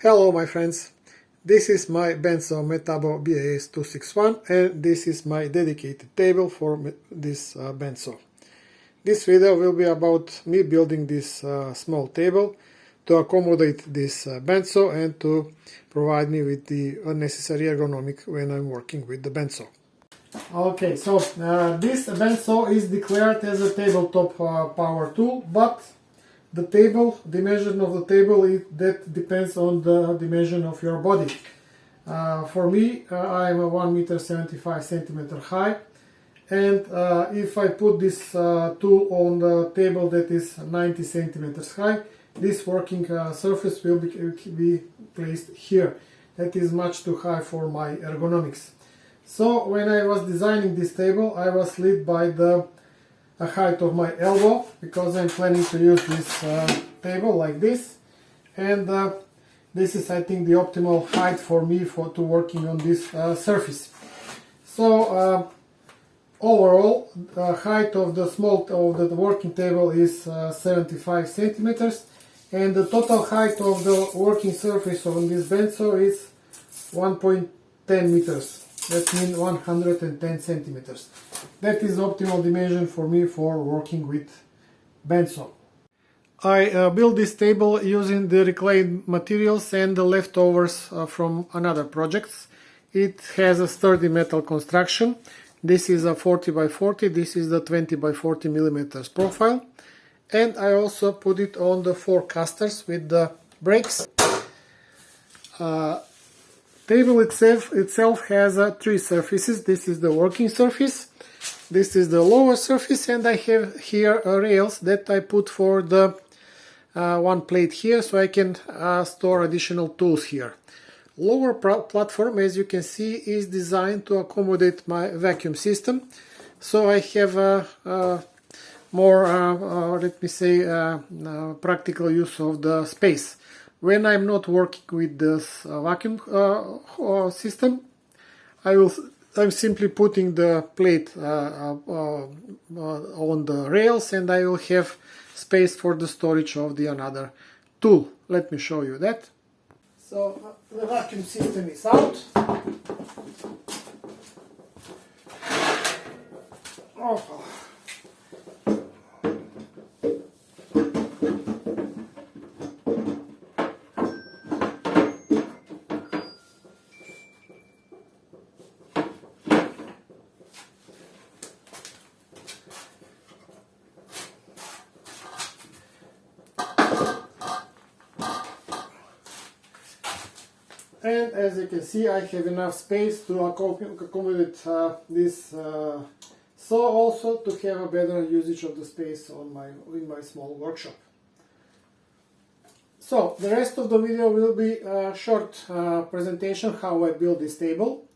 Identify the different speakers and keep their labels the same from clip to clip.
Speaker 1: Hello my friends, this is my Bandsaw METABO BAS 261 and this is my dedicated table for this bandsaw. This video will be about me building this small table to accommodate this bandsaw and to provide me with the necessary ergonomic when I'm working with the bandsaw. Okay, so this bandsaw is declared as a tabletop power tool, but the dimension of the table, that depends on the dimension of your body. For me, I'm a 1.75 m high, and if I put this tool on the table that is 90 centimeters high, this working surface will be placed here. That is much too high for my ergonomics. So when I was designing this table, I was led by the height of my elbow, because I'm planning to use this table like this, and this is, I think, the optimal height for me to working on this surface. So overall, the height of the working table is 75 centimeters, and the total height of the working surface on this bandsaw is 1.10 meters. That means 110 centimeters. That is optimal dimension for me for working with bandsaw. I built this table using the reclaimed materials and the leftovers from another projects. It has a sturdy metal construction. This is a 40 by 40, this is the 20 by 40 millimeters profile. And I also put it on the 4 castors with the brakes. Table itself has 3 surfaces. This is the working surface, this is the lower surface, and I have here rails that I put for the one plate here, so I can store additional tools here. Lower platform, as you can see, is designed to accommodate my vacuum system, so I have more, let me say, practical use of the space. When I'm not working with this vacuum system, I'm simply putting the plate on the rails, and I will have space for the storage of the another tool. Let me show you that. So the vacuum system is out. Oh. And as you can see, I have enough space to accommodate this saw, also to have a better usage of the space in my small workshop. So the rest of the video will be a short presentation how I build this table.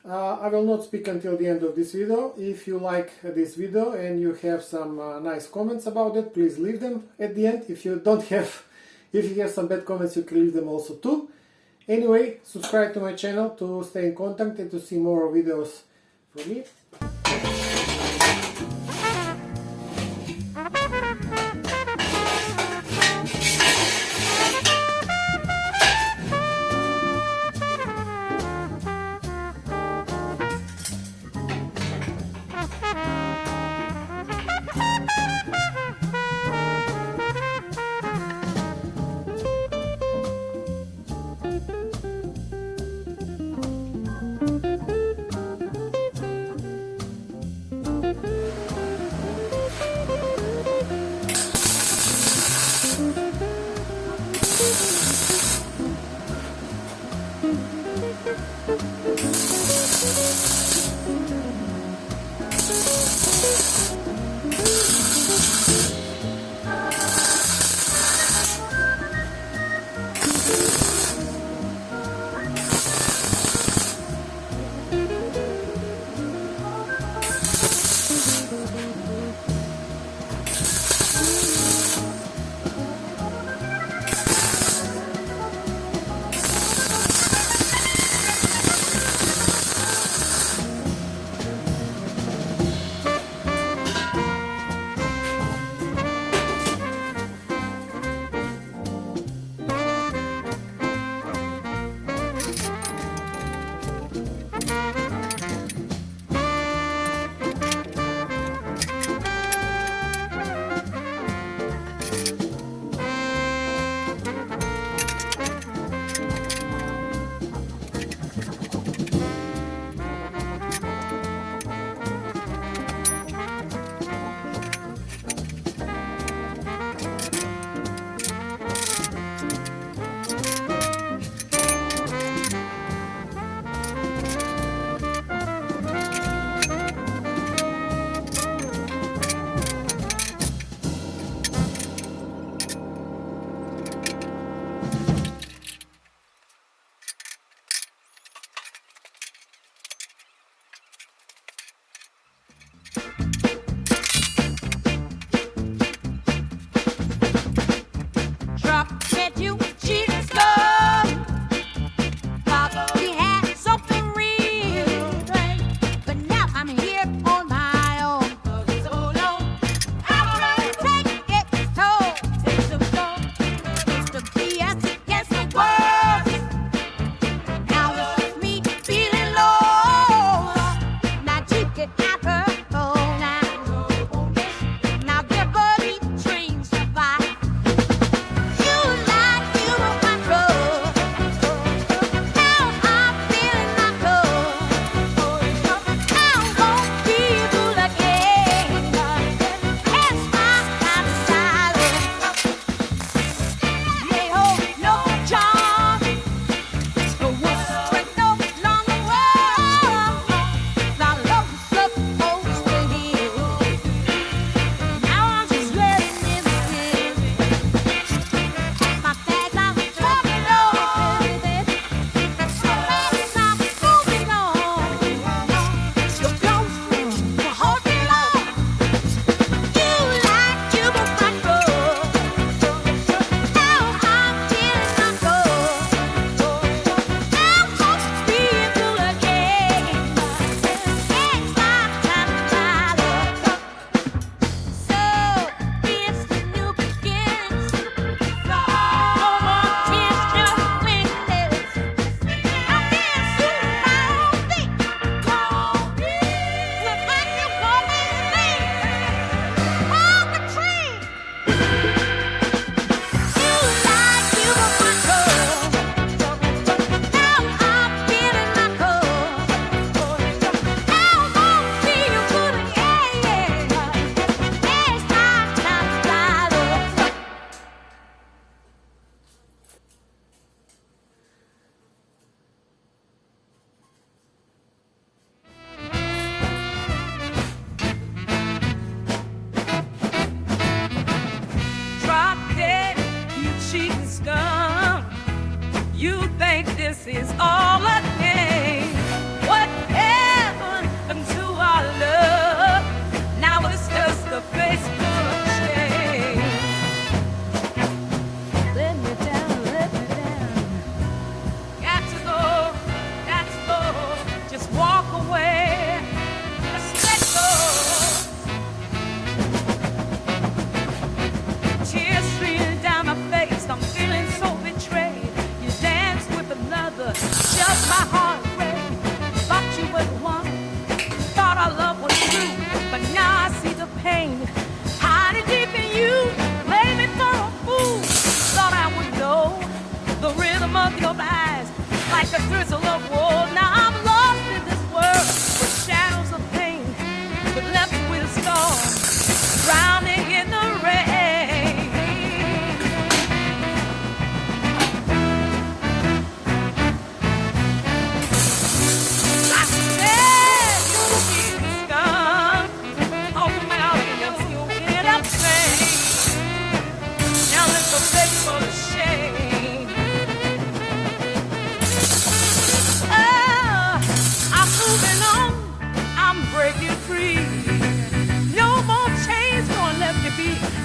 Speaker 1: I will not speak until the end of this video. If you like this video and you have some nice comments about it, please leave them at the end. If you have some bad comments, you can leave them also too. Anyway, subscribe to my channel to stay in contact and to see more videos from me.
Speaker 2: Is all a game. What happened to our love? Now it's just a Facebook shame. Let me down, let me down. Got to go, just walk away. Just let go. Tears streaming down my face, I'm feeling so betrayed. Just my heart break. Thought you were the one. Thought our love was true. But now I see the pain hiding deep in you. Play me for a fool. Thought I would know the rhythm of your eyes, like a drizzle of wool. Now I'm lost in this world with shadows of pain, but left with a storm, drowning in the rain.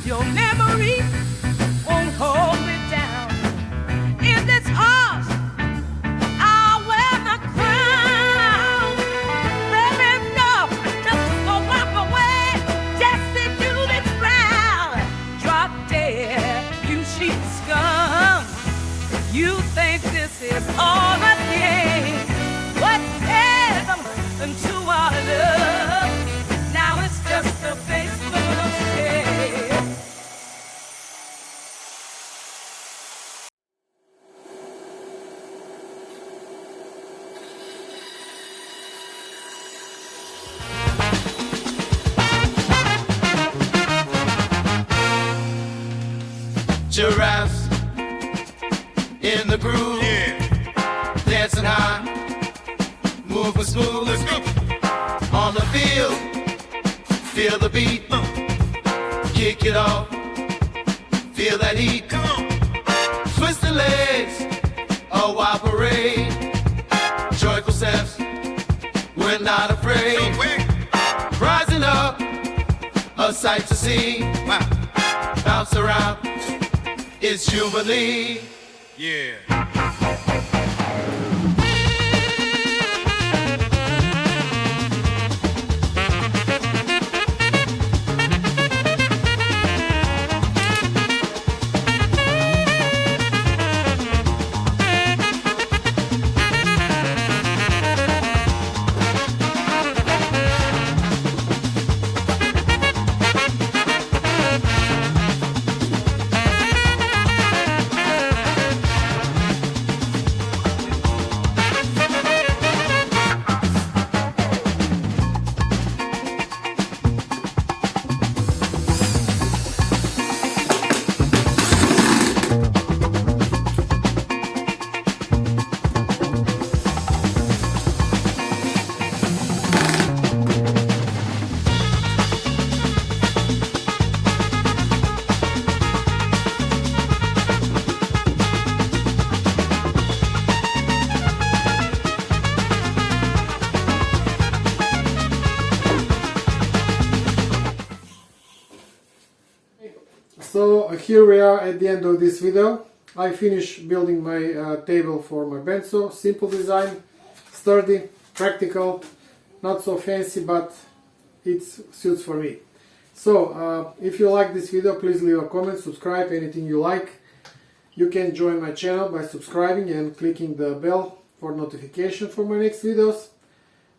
Speaker 2: Your memory won't hold me down. In this heart, I'll wear my crown. Let me know, just go walk away, just sit to the ground. Drop dead, you cheap scum. You think this is all a game? What happened to our love? Now it's just a Facebook shame.
Speaker 3: Giraffes in the groove, yeah. Dancing high, moving smooth. Let's go. On the field, feel the beat, kick it off, feel that heat. Come on. Twist the legs, a wild parade, joyful steps, we're not afraid. Rising up, a sight to see. Wow. Bounce around, it's Jubilee. Yeah.
Speaker 1: So here we are at the end of this video. I finished building my table for my bandsaw. Simple design, sturdy, practical, not so fancy, but it suits for me. So if you like this video, please leave a comment, subscribe, anything you like. You can join my channel by subscribing and clicking the bell for notification for my next videos.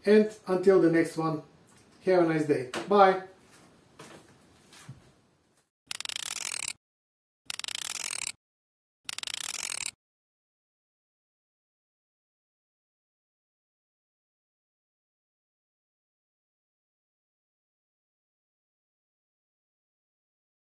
Speaker 1: And until the next one, have a nice day. Bye!